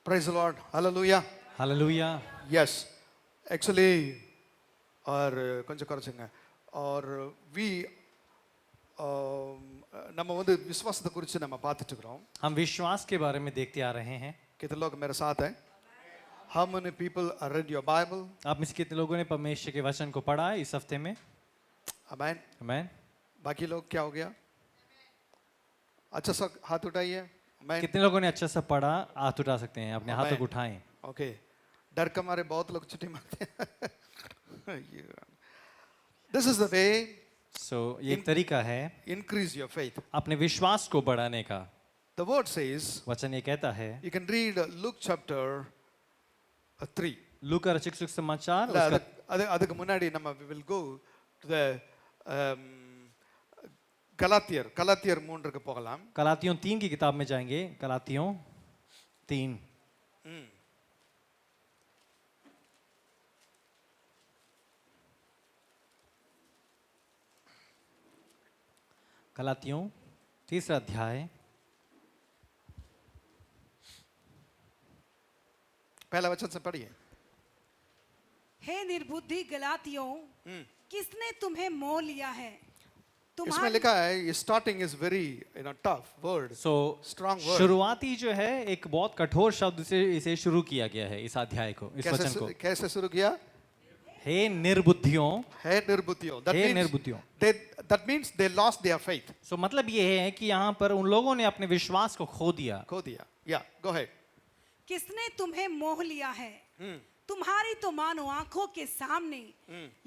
Praise the Lord. Hallelujah. Hallelujah. Yes. Actually, और கொஞ்சம் குறைச்சுங்க. और we நம்ம வந்து விசுவாசத்தை குறித்து நம்ம பார்த்துட்டு இருக்கிறோம். हम विश्वास के बारे में देखते आ रहे हैं। कितने लोग मेरे साथ हैं? How many people are read your Bible? आप में से कितने लोगों ने परमेश्वर के वचन को पढ़ा है इस हफ्ते में? Amen. आमेन। बाकी लोग क्या हो गया? अच्छा सा हाथ उठाइए। Amen. कितने लोगों ने अच्छा सा पढ़ा? हाथ उठा सकते हैं, अपने हाथों Amen. को उठाएं। Okay. डर के मारे बहुत लोग छुट्टी मारते हैं। This is the way. So ये एक तरीका है Increase your faith. अपने विश्वास को बढ़ाने का। The word says, वचन ये कहता है, you can read Luke chapter 3. लूका रचित सुसमाचार இல்ல, उसका அதுக்கு முன்னாடி நம்ம we will go to the கலாத்தியர் 3க்கு போகலாம். गलातियों 3 की किताब में जाएंगे। गलातियों 3। गलातियों 3रा अध्याय पहला वचन से पढ़िए. हे निर्बुद्धि गलातियों, किसने तुम्हें मोह लिया है? इसमें लिखा है starting is very tough word. So strong word. शुरुआती जो है एक बहुत कठोर शब्द से इसे शुरू किया गया है, इस अध्याय को, इस वचन को। कैसे शुरू किया? हे निर्बुद्धियों। हे निर्बुद्धियों. हे निर्बुद्धियों। That means they lost their faith. सो मतलब ये है कि यहाँ पर उन लोगों ने अपने विश्वास को खो दिया। या गो अहेड. किसने तुम्हें मोह लिया है? तुम्हारी तो मानो आंखों के सामने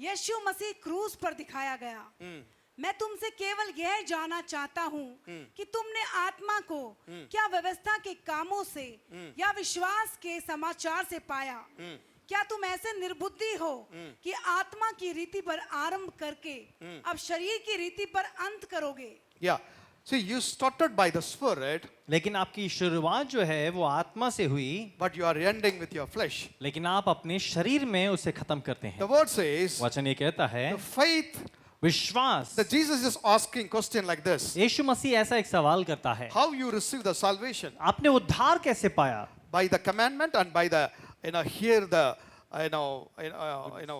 यीशु मसीह क्रूस पर दिखाया गया। मैं तुमसे केवल यह जानना चाहता हूँ कि तुमने आत्मा को क्या व्यवस्था के कामों से या विश्वास के समाचार से पाया? क्या तुम ऐसे निर्बुद्धि हो कि आत्मा की रीति पर आरंभ करके अब शरीर की रीति पर अंत करोगे? या see you started by the spirit, लेकिन आपकी शुरुआत जो है वो आत्मा से हुई, but you are ending with your flesh. लेकिन आप अपने शरीर में उसे खत्म करते The हैं। word says वचन ये कहता है, the faith. विश्वास। That Jesus is asking question like this. यीशु मसीह ऐसा एक सवाल करता है, How you receive the salvation? आपने उद्धार कैसे पाया? By the commandment and by the hear the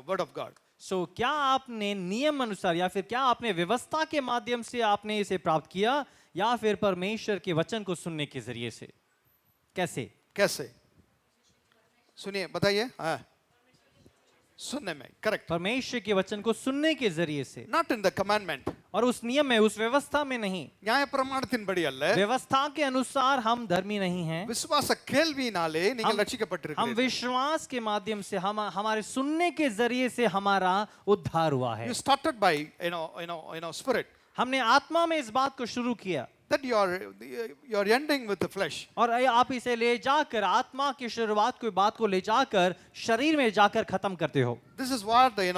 word of God. सो क्या आपने नियम अनुसार या फिर क्या आपने व्यवस्था के माध्यम से आपने इसे प्राप्त किया या फिर परमेश्वर के वचन को सुनने के जरिए से? कैसे? सुनिए, बताइए. हाँ, सुनने में. करेक्ट. परमेश्वर के वचन को सुनने के जरिए से, Not in the commandment. और उस नियम में, उस व्यवस्था में नहीं। न्याय प्रमाणத்தின்படி அல்ல. व्यवस्था के अनुसार हम धर्मी नहीं हैं। விசுவாச கேள்வியினாலே நீங்கள் हम ரட்சிக்கப்பட்டிருக்கிறீர்கள். विश्वास के माध्यम से, हमारे सुनने के जरिए से हमारा उद्धार हुआ है। You started by spirit. हमने आत्मा में इस बात को शुरू किया। That you are ending with the flesh. और आप इसे ले जाकर, आत्मा की शुरुआत की बात को ले जाकर शरीर में जाकर खत्म करते हो। This is what the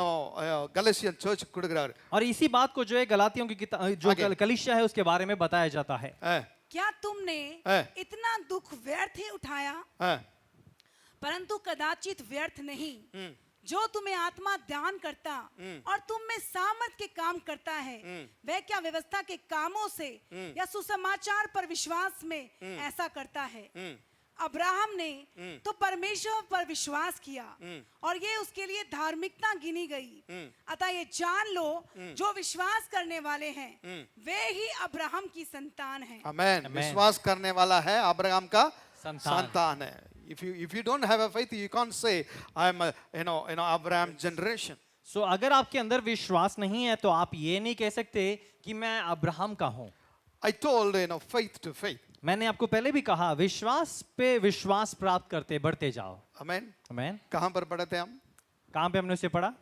Galatian church கொடுக்கிறார். और इसी बात को जो है गलातियों की किताब, जो कलीसिया है, उसके बारे में बताया जाता है। क्या तुमने इतना दुख व्यर्थ ही उठाया? परंतु कदाचित व्यर्थ नहीं। जो तुम्हें आत्मा दान करता और तुम में सामर्थ के काम करता है, वह क्या व्यवस्था के कामों से या सुसमाचार पर विश्वास में ऐसा करता है? अब्राहम ने तो परमेश्वर पर विश्वास किया और ये उसके लिए धार्मिकता गिनी गई। अतः ये जान लो, जो विश्वास करने वाले हैं वे ही अब्राहम की संतान हैं। आमेन. विश्वास करने वाला है अब्राहम का संतान है. If you don't have a faith, you can't say I am Abraham generation. सो अगर आपके अंदर विश्वास नहीं है तो आप ये नहीं कह सकते कि मैं अब्राहम का हूँ। I told faith to faith. मैंने आपको पहले भी कहा, विश्वास पे विश्वास प्राप्त करते बढ़ते जाओ। आमेन. आमेन। कहाँ पर पढ़े थे हम? कहाँ पे हमने उसे पढ़ा?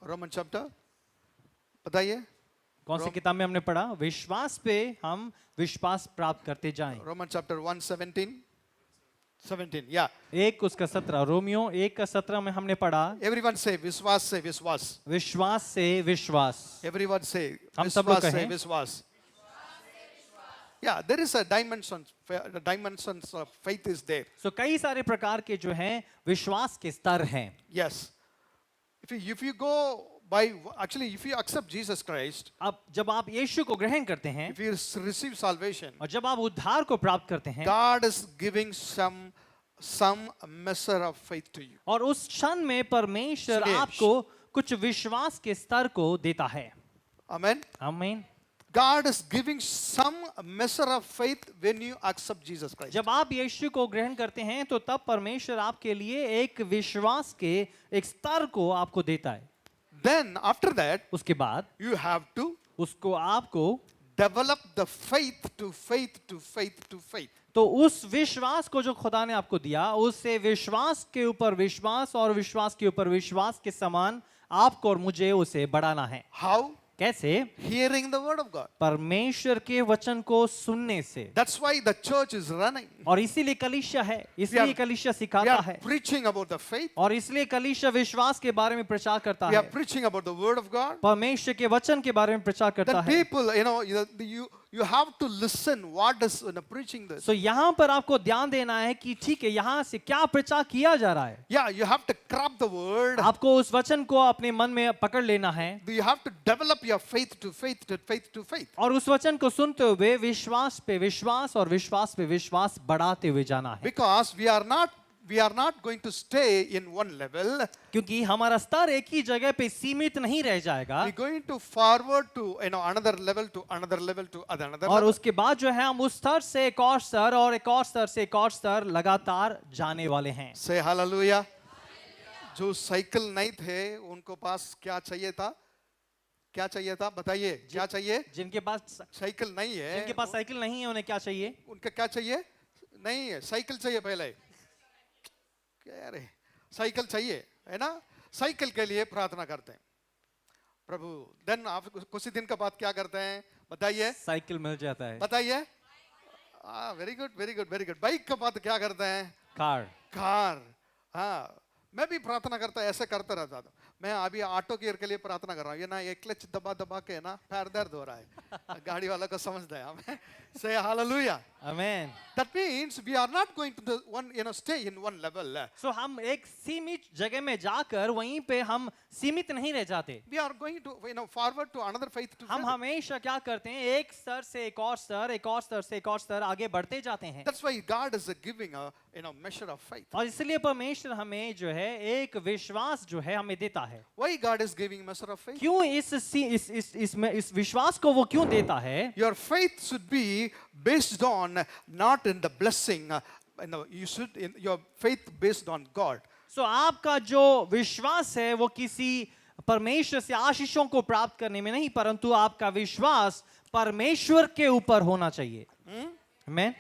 Roman chapter. बताइए. कौन सी किताब में हमने पढ़ा? विश्वास पे हम विश्वास प्राप्त करते जाएं। Roman chapter 1:17. या 1 उसका 17, रोमियो 1 का 17 में हमने पढ़ा। Everyone say विश्वास से विश्वास. विश्वास से विश्वास. Everyone say हम सब लोग विश्वास से कहें। विश्वास. Yeah, there is a dimensions of faith is there. सो कई सारे प्रकार के जो हैं विश्वास के स्तर हैं। Yes. If you go by, actually if you accept Jesus Christ, अब जब आप यीशु को ग्रहण करते हैं if you receive salvation, और जब आप उद्धार को प्राप्त करते हैं, God is giving some some measure of faith to you. और उस क्षण में परमेश्वर सुनिए। आपको कुछ विश्वास के स्तर को देता है। Amen. आमीन। God is giving some measure of faith when you accept Jesus Christ. जब आप यीशु को ग्रहण करते हैं तो तब परमेश्वर आपके लिए एक विश्वास के एक स्तर को आपको देता है। Then after that, उसके बाद you have to उसको आपको develop the faith to faith to faith to faith. तो उस विश्वास को जो खुदा ने आपको दिया, उससे विश्वास के ऊपर विश्वास और विश्वास के ऊपर विश्वास के समान आपको और मुझे उसे बढ़ाना है। How? कैसे? Hearing the word of God. परमेश्वर के वचन को सुनने से। That's why the church is running. और इसीलिए कलीसिया है, इसलिए कलीसिया We सिखाता are है, preaching about the faith. और इसलिए कलीसिया विश्वास के बारे में प्रचार करता We are है, preaching about the word of God. परमेश्वर के वचन के बारे में प्रचार करता Then है। people, you have to listen what is preaching this. तो यहाँ पर आपको ध्यान देना है कि ठीक है, यहाँ से क्या प्रचार किया जा रहा है। Yeah, you have to grab the word. आपको उस वचन को अपने मन में पकड़ लेना है, You have to develop your faith to faith to faith to faith. और उस वचन को सुनते हुए विश्वास पे विश्वास और विश्वास पे विश्वास बढ़ाते हुए जाना है। Because we are not going to stay in one level. क्योंकि हमारा स्तर एक ही जगह पे सीमित नहीं रह जाएगा, We're going to forward to another level to another level to another और level. उसके बाद जो है हम उस स्तर से एक और स्तर और एक और स्तर से एक और स्तर लगातार जाने वाले हैं। Say hallelujah. जो साइकिल नहीं थे उनको पास क्या चाहिए था? क्या चाहिए था? बताइए क्या चाहिए? जिनके पास साइकिल नहीं है, जिनके पास साइकिल नहीं है उन्हें क्या चाहिए? उनका क्या चाहिए? नहीं है, साइकिल चाहिए पहले। क्या रे, साइकिल चाहिए, है ना? साइकिल के लिए प्रार्थना करते हैं प्रभु। देन आप कुछ ही दिन के बाद क्या करते हैं? बताइए। साइकिल मिल जाता है। बताइए। Very good very good very good. Bike के बाद क्या करते हैं? कार। हाँ, मैं भी प्रार्थना करता, ऐसे करता रहता था। मैं अभी ऑटो गियर के लिए प्रार्थना कर रहा हूँ। ये ना ये क्लच दबा दबा के ना पैर दर्द हो रहा है। गाड़ी वाला को समझता है हमें। Say hallelujah. आमीन। That means we are not going to the one, stay in one level. So हम एक सीमित जगह में जाकर वहीं पे हम सीमित नहीं रह जाते। We are going to, forward to another faith to हम faith. हमेशा क्या करते हैं, एक स्तर से एक और स्तर, एक और स्तर से एक और स्तर आगे बढ़ते जाते हैं। That's why God is giving a measure of faith. और इसलिए परमेश्वर हमें जो है एक विश्वास जो है हमें देता है। Why God is giving measure of faith? क्यों इस विश्वास को वो क्यों देता है? Your faith should be based on not in the blessing. You should your faith based on God. So आपका जो विश्वास है वो किसी परमेश्वर से आशीषों को प्राप्त करने में नहीं, परंतु आपका विश्वास परमेश्वर के ऊपर होना चाहिए। Amen?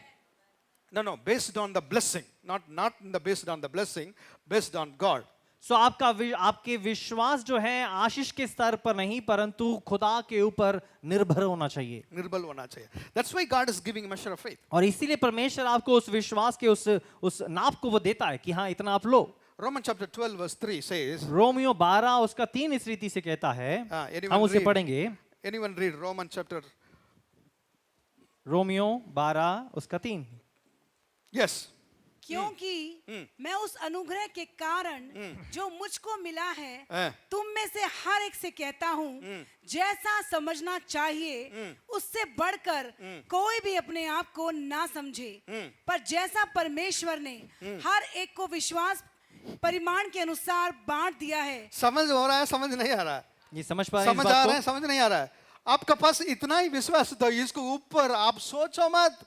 No, based on the blessing, not based on the blessing, based on God. So आपके विश्वास जो है आशीष के स्तर पर नहीं, परंतु खुदा के ऊपर निर्भर होना चाहिए। निर्बल होना चाहिए। That's why God is giving measure of faith. और इसीलिए परमेश्वर आपको उस विश्वास के उस नाप को वो देता है कि हाँ इतना आप लो। Romans chapter 12 verse 3 says. Romeo 12 उसका 3 इस रीति से कहता है, हम उसे पढ़ेंगे। Anyone read Romans chapter? Romeo 12 उसका 3। Yes. क्योंकि मैं उस अनुग्रह के कारण जो मुझको मिला है तुम में से हर एक से कहता हूँ, जैसा समझना चाहिए उससे बढ़कर कोई भी अपने आप को ना समझे, पर जैसा परमेश्वर ने हर एक को विश्वास परिमाण के अनुसार बांट दिया है। समझ हो रहा है? समझ नहीं आ रहा है? ये समझ पा रहे हैं? समझ आ रहा है? समझ नहीं आ रहा है? आपका पास इतना ही विश्वास था, इसको ऊपर आप सोचो मत।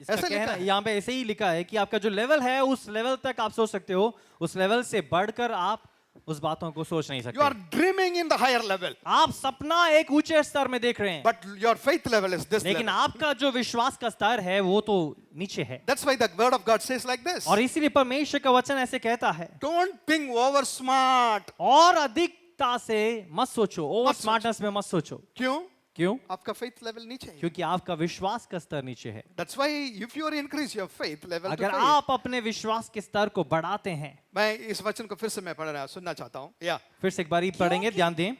ऐसा कहना यहाँ पे ऐसे ही लिखा है कि आपका जो लेवल है उस लेवल तक आप सोच सकते हो, उस लेवल से बढ़कर आप उस बातों को सोच नहीं सकते। You are dreaming in the higher level. आप सपना एक ऊंचे स्तर में देख रहे हैं, But your faith level is this लेकिन level. आपका जो विश्वास का स्तर है वो तो नीचे है। That's why the word of God says like this. और इसीलिए परमेश्वर का वचन ऐसे कहता है, Don't think over smart. और अधिकता से मत सोचो, ओवर मत सोचो। स्मार्टनेस में मत सोचो। क्यों? क्यों? आपका faith level नीचे है। क्योंकि आपका विश्वास का स्तर नीचे है। That's why if you increase your faith level to अगर faith. आप अपने विश्वास के स्तर को बढ़ाते हैं, मैं इस वचन को फिर से मैं पढ़ रहा सुनना चाहता हूँ। या फिर से एक बारी पढ़ेंगे, ध्यान दें।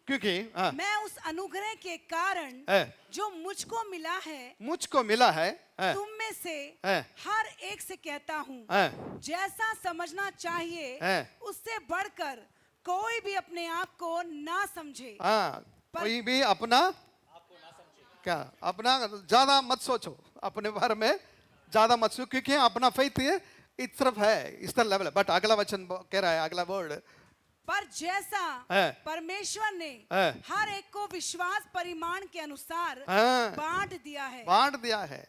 क्योंकि हाँ, मैं उस अनुग्रह के कारण जो मुझको मिला है मुझको मिला है तुम में से हर एक से कहता हूँ, जैसा समझना चाहिए उससे बढ़कर कोई भी अपने आप को ना समझे। कोई भी अपना क्या अपना ज्यादा मत सोचो, अपने बारे में ज्यादा मत सोचो क्योंकि अपना फेथ ये इस तरफ है, इस तरह लेवल है। बट अगला वचन कह रहा है, अगला वर्ड, पर जैसा है। परमेश्वर ने है। हर एक को विश्वास परिमाण के अनुसार है। बांट दिया है। बांट दिया है।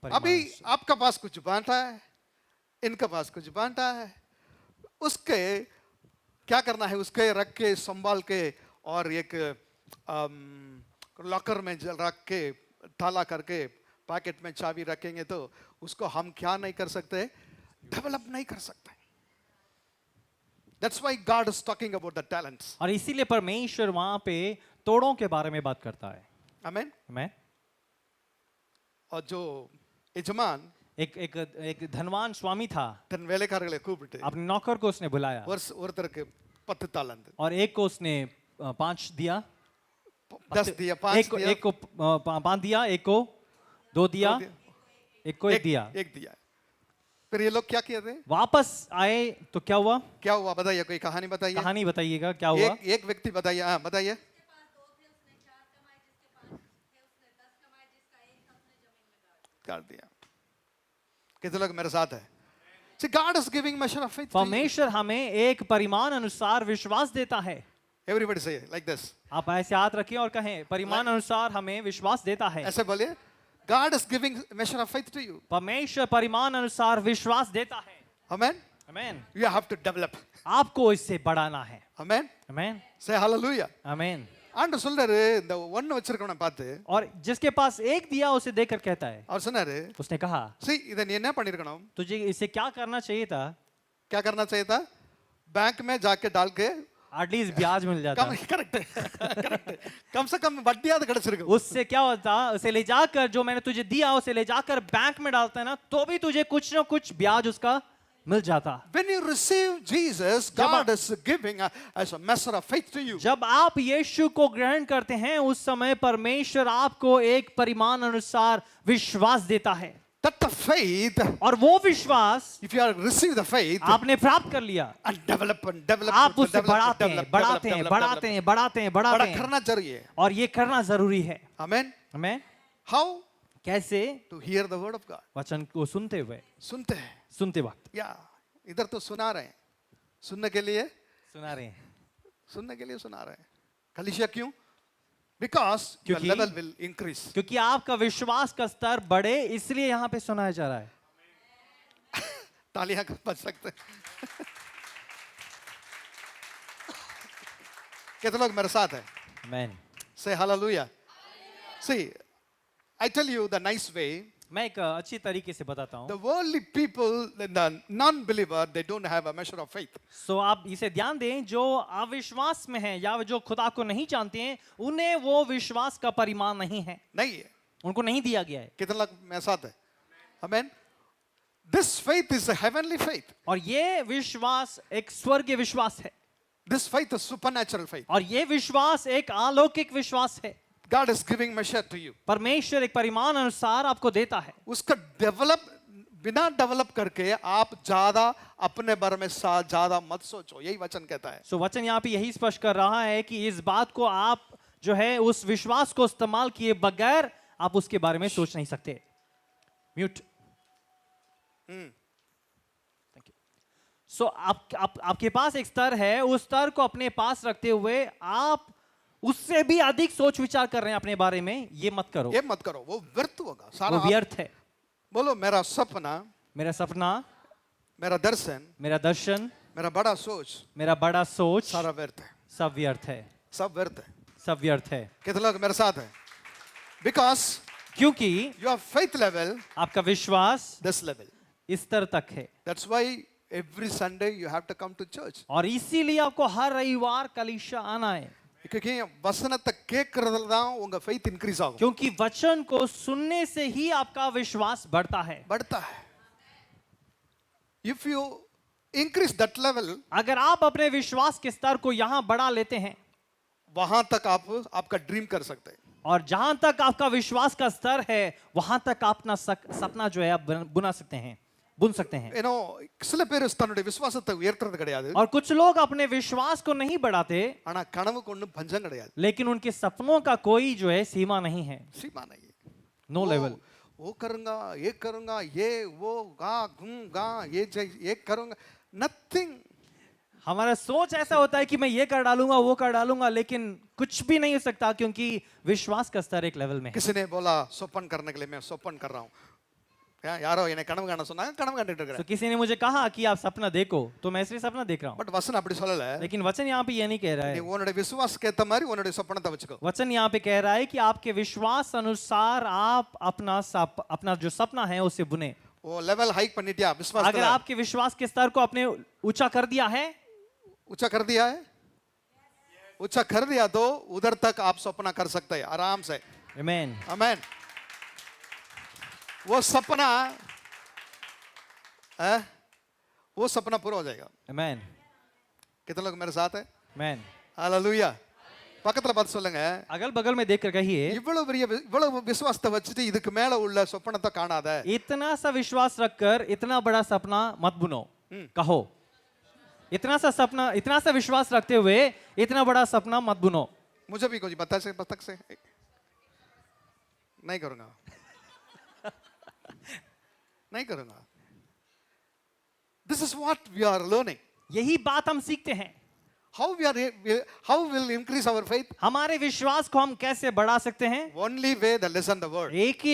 अभी आपका पास कुछ बांटा है, इनका पास कुछ बांटा है, उसके क्या करना है, उसके रख के संभाल के और एक लॉकर में रख के ताला करके पैकेट में चाबी रखेंगे तो उसको हम क्या नहीं कर सकते, डेवलप नहीं कर सकते। That's why God is talking about the talents. और इसीलिए परमेश्वर वहां पे तोड़ों के बारे में बात करता है। Amen. Amen. और जो यजमान एक धनवान स्वामी था, तन वेलेकारगले खूबिटे अपने नौकर को उसने बुलाया ஒருத்தருக்கு 10 तालंत, और एक को उसने 5 दिया, 10 दिया, 5 दिया, एक को 5 दिया, एक को 2 दिया, एक को 1 दिया। एक दिया। फिर ये लोग क्या किए थे? वापस आए तो क्या हुआ? क्या हुआ बताइए, कोई कहानी बताइए। कहानी बताइएगा क्या हुआ? एक व्यक्ति बताइए। हाँ बताइए। कर दिया। कितने लोग मेरे साथ है? See, God is giving measure of faith. परमेश्वर हमें एक परिमाण अनुसार विश्वास देता है। Everybody say like this. आप ऐसे हाथ रखें और कहें, परिमाण अनुसार हमें विश्वास देता है। ऐसे बोलिए, God is giving measure of faith to you. परमेश्वर परिमाण अनुसार विश्वास देता है। Amen. Amen. You have to develop. आपको इससे बढ़ाना है। Amen. Amen. Say hallelujah. Amen. ஆண்டு சொல்றாரு, இந்த ஒன்னு வச்சிருக்கவனை பார்த்து, और जिसके पास एक दिया उसे देकर कहता है, அவர் சொன்னாரு, उसने कहा, see இத நீ என்ன பண்ணிருக்கணும், तुझे इसे क्या करना चाहिए था? क्या करना चाहिए था? बैंक में जाके डाल के एटलीस्ट ब्याज मिल जाता। करेक्ट करेक्ट, कम से कम வட்டியாவது கிடைச்சிருக்கு। उससे क्या होता, उसे ले जाकर, जो मैंने तुझे दिया उसे ले जाकर बैंक में डालता है ना, तो भी तुझे कुछ ना कुछ ब्याज उसका मिल जाता। When you receive Jesus, God is giving as a measure of faith to you. जब आप यीशु को ग्रहण करते हैं उस समय परमेश्वर आपको एक परिमाण अनुसार विश्वास देता है। That the faith, और वो विश्वास, if you are receive the faith, आपने प्राप्त कर लिया, and develop and develop, आप उससे बढ़ाते हैं, बढ़ाते हैं, बढ़ाते हैं, बढ़ाते हैं, बढ़ाते बड़ा हैं, करना चाहिए। और ये करना जरूरी है। Amen. हमें How कैसे? to hear the word of God. वचन को सुनते हुए, सुनते हैं, सुनते वक्त, या इधर तो सुना रहे हैं, सुनने के लिए सुना रहे हैं। सुनने के लिए सुना रहे हैं। कलीसिया क्यों? Because your क्योंकि- level will increase. क्योंकि आपका विश्वास का स्तर बढ़े, इसलिए यहाँ पे सुनाया जा रहा है। तालियां बज सकते हैं। कितने लोग मेरे साथ हैं? Amen. Say hallelujah. See, I tell you the nice way. मैं एक अच्छी तरीके से बताता हूँ। The worldly people, the non-believer, they don't have a measure of faith. सो आप इसे ध्यान दें, जो अविश्वास में हैं या जो खुदा को नहीं जानते हैं, उन्हें वो विश्वास का परिमाण नहीं है, नहीं है। उनको नहीं दिया गया है। कितने लोग मेरे साथ हैं? Amen. This faith is a heavenly faith. और ये विश्वास एक स्वर्गीय विश्वास है, This faith is supernatural faith. और ये विश्वास एक अलौकिक विश्वास है। God is giving measure to you. परमेश्वर एक परिमाण अनुसार आपको देता है। उसका डेवलप, बिना डेवलप करके आप ज्यादा अपने बारे में ज्यादा मत सोचो, यही वचन कहता है। सो वचन यहाँ पे यही स्पष्ट कर रहा है कि इस बात को आप जो है उस विश्वास को इस्तेमाल किए बगैर आप उसके बारे में सोच नहीं सकते। म्यूट। सो आपके पास एक स्तर है, उस स्तर को अपने पास रखते हुए आप उससे भी अधिक सोच विचार कर रहे हैं अपने बारे में, ये मत करो। ये मत करो, वो व्यर्थ होगा सारा। वो व्यर्थ है। बोलो, मेरा सपना, मेरा सपना, मेरा दर्शन, मेरा दर्शन, मेरा बड़ा सोच, मेरा बड़ा सोच, सारा व्यर्थ है, सब व्यर्थ है, सब व्यर्थ है, सब व्यर्थ है। कितने लोग मेरे साथ हैं? Because क्योंकि your faith level, आपका विश्वास this level. इस स्तर तक है, That's why every Sunday you have to come to church. और इसीलिए आपको हर रविवार कलीसिया आना है, क्योंकि वचनத்தை கேட்கறதுல தான் உங்க faith increase ஆகும், क्योंकि वचन को सुनने से ही आपका विश्वास बढ़ता है। बढ़ता है। If you increase that level, अगर आप अपने विश्वास के स्तर को यहाँ बढ़ा लेते हैं, वहां तक आप आपका ड्रीम कर सकते हैं। और जहां तक आपका विश्वास का स्तर है वहां तक आप अपना सपना जो है आप बुना सकते हैं, बुन सकते हैं। சில பேர் தன்னுடைய விசுவாசத்தை உயர்த்துறது கிடையாது, और कुछ लोग अपने विश्वास को नहीं बढ़ाते, ஆனா கனவுக்கு ஒண்ணும் பஞ்சம் கிடையாது, लेकिन उनके सपनों का कोई जो है सीमा नहीं है, सीमा नहीं है। No level. वो करूंगा, ये वो गा घूम गा ये करूंगा, नथिंग. हमारा सोच ऐसा होता है कि मैं ये कर डालूंगा वो कर डालूंगा, लेकिन कुछ भी नहीं हो सकता क्योंकि विश्वास का स्तर एक लेवल में है. किसी ने बोला सोपन करने के लिए, मैं सोपन कर रहा हूँ. यारो इन्हें कनव गाना सुना, कनव गाने तो किसी ने मुझे कहा कि आप सपना देखो, तो मैं इसलिए सपना देख रहा हूँ. बट वचन அப்படி சொல்லல. लेकिन वचन यहाँ पे ये नहीं कह रहा நீ है. உன்னுடைய விசுவாசத்துக்கு ஏத்த மாதிரி உன்னுடைய சொப்பனத்தை வச்சுக்கோ. वचन यहाँ पे कह रहा है कि आपके विश्वास अनुसार आप अपना जो सपना है उसे बुने. वो लेवल हाइक பண்ணிட்டியா अगर விசுவாசத்துல? आपके विश्वास के स्तर को आपने ऊंचा कर दिया है, ऊंचा कर दिया है, ऊंचा कर दिया तो उधर तक आप सपना कर सकते हैं आराम से. आमीन. आमीन. वो सपना वो सपना पूरा हो जाएगा. आमीन. कितने लोग मेरे साथ है? आमीन. हालेलुया. பக்கத்துல பார்த்து சொல்லுங்க, अगल बगल में देख कर कहिए, இவ்வளவு விசுவாசத்தை வச்சுட்டு இதுக்கு மேல உள்ள சொப்பனத்தை காணாத. इतना सा विश्वास रखकर इतना बड़ा सपना मत बुनो. कहो, इतना सा विश्वास रखते हुए इतना बड़ा सपना मत बुनो. मुझे भी कुछ बता से नहीं करूंगा. नहीं करूंगा. This is what we are learning. यही बात हम सीखते हैं. How will increase our faith? हमारे विश्वास को हम कैसे बढ़ा सकते हैं? Only way the listen the word. एक ही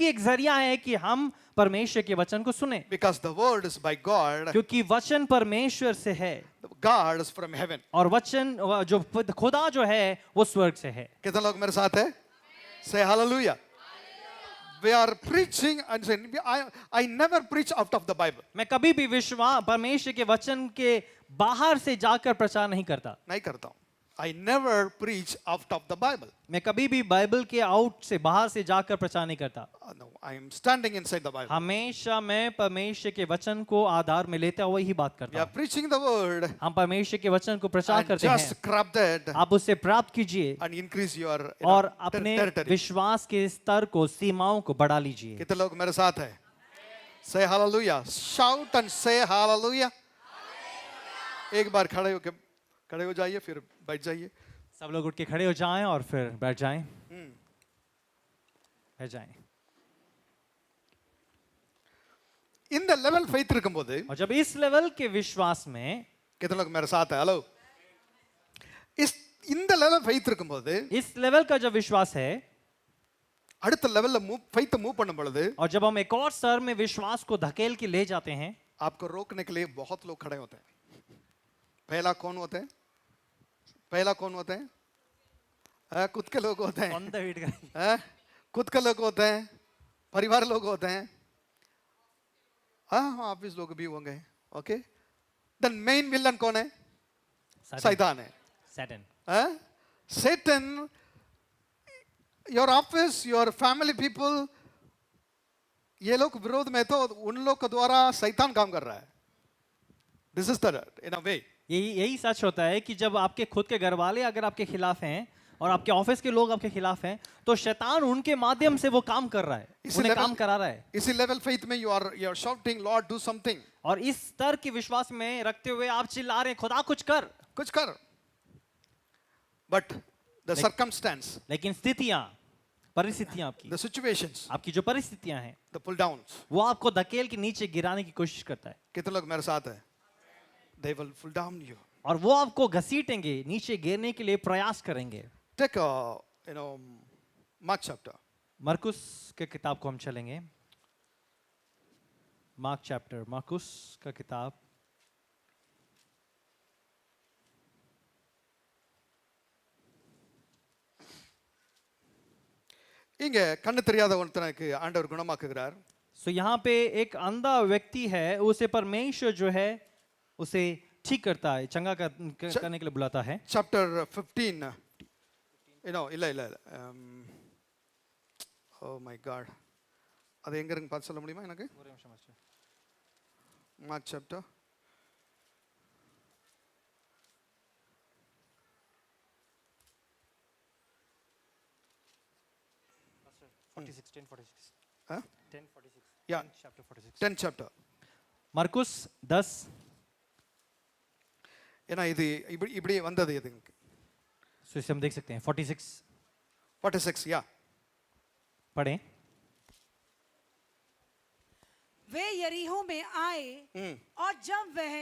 एक जरिया है कि हम परमेश्वर के वचन को सुने. Because the word is by God. क्योंकि वचन परमेश्वर से है. God is from heaven. और वचन जो खुदा जो है वो स्वर्ग से है. कितने लोग मेरे साथ है? Say hallelujah. We are preaching and saying, I never preach out of the Bible. मैं कभी भी परमेश्वर के वचन के बाहर से जाकर प्रचार नहीं करता. नहीं करता हूं. I never preach out of the Bible. मैं कभी भी बाइबल के आउट से बाहर से जाकर प्रचार नहीं करता. No, I am standing inside the Bible. हमेशा मैं परमेश्वर के वचन को आधार में लेते हुए ही बात We करता are हूँ. preaching the word हम परमेश्वर के वचन को प्रचार and करते हैं. just grab that आप उसे प्राप्त कीजिए and increase your और अपने territory. विश्वास के स्तर को, सीमाओं को बढ़ा लीजिए. कितने लोग मेरे साथ है? Say hallelujah. Shout and say hallelujah. एक बार खड़े हो जाइए, फिर बैठ जाइए. सब लोग उठ के खड़े हो जाएं और फिर बैठ जाएं. बैठ जाएं. இந்த லெவல் ஃபெய்த் இருக்கும்போது, और जब इस लेवल के विश्वास में, कितने लोग मेरे साथ है? हेलो. இந்த லெவல் ஃபெய்த் இருக்கும்போது, इस लेवल का जब विश्वास है, அடுத்த லெவல்ல ஃபெய்த் மூவ் பண்ணும் பொழுது, और जब हम एक और स्तर में विश्वास को धकेल के ले जाते हैं, आपको रोकने के लिए बहुत लोग खड़े होते हैं. पहला कौन होते हैं? पहला कौन होते हैं? खुद के लोग होते हैं. खुद के लोग होते हैं, परिवार लोग होते हैं, हाँ ऑफिस लोग भी होंगे. ओके. देन मेन विलन कौन है? शैतान है. Satan. Your office, your family people, ये लोग विरोध में तो उन लोग के द्वारा शैतान काम कर रहा है. This is the in a way. यही सच होता है कि जब आपके खुद के घर वाले अगर आपके खिलाफ हैं और आपके ऑफिस के लोग आपके खिलाफ हैं, तो शैतान उनके माध्यम से वो काम कर रहा है, उन्हें काम करा रहा है. इसी लेवल फेथ में you are shouting, Lord do something. और इस स्तर के विश्वास में रखते हुए आप चिल्ला रहे हैं, खुदा कुछ कर. But the circumstance, लेकिन परिस्थितियां आपकी, the situations, आपकी जो परिस्थितियां हैं, the pull downs, वो आपको धकेल के नीचे गिराने की कोशिश करता है. कितने लोग मेरे साथ है? They will pull down you. और वो आपको घसीटेंगे, नीचे गिरने के लिए प्रयास करेंगे. Take Mark chapter. मरकुस के किताब को हम चलेंगे. मार्कुस का किताब இங்க கண்ணு தெரியாத ஒருத்தனுக்கு ஆண்டவர் குணமாக்குகிறார். सो यहाँ पे एक अंधा व्यक्ति है, उसे परमेश्वर जो है उसे ठीक करता है, चंगा करने के लिए बुलाता है. Chapter 15. இல்ல oh my god, அது எங்க இருக்கு பார்த்து சொல்ல முடியுமா எனக்கு? Mark chapter 10:46. Huh? 10:46. Yeah. Chapter 46. 10 chapter. मरकुस 10. ஏன்னா இது இப்படி வந்தது இது. So इसे हम देख सकते हैं 46. 46 या पढ़ें. वे यरीहो में आए और जब वह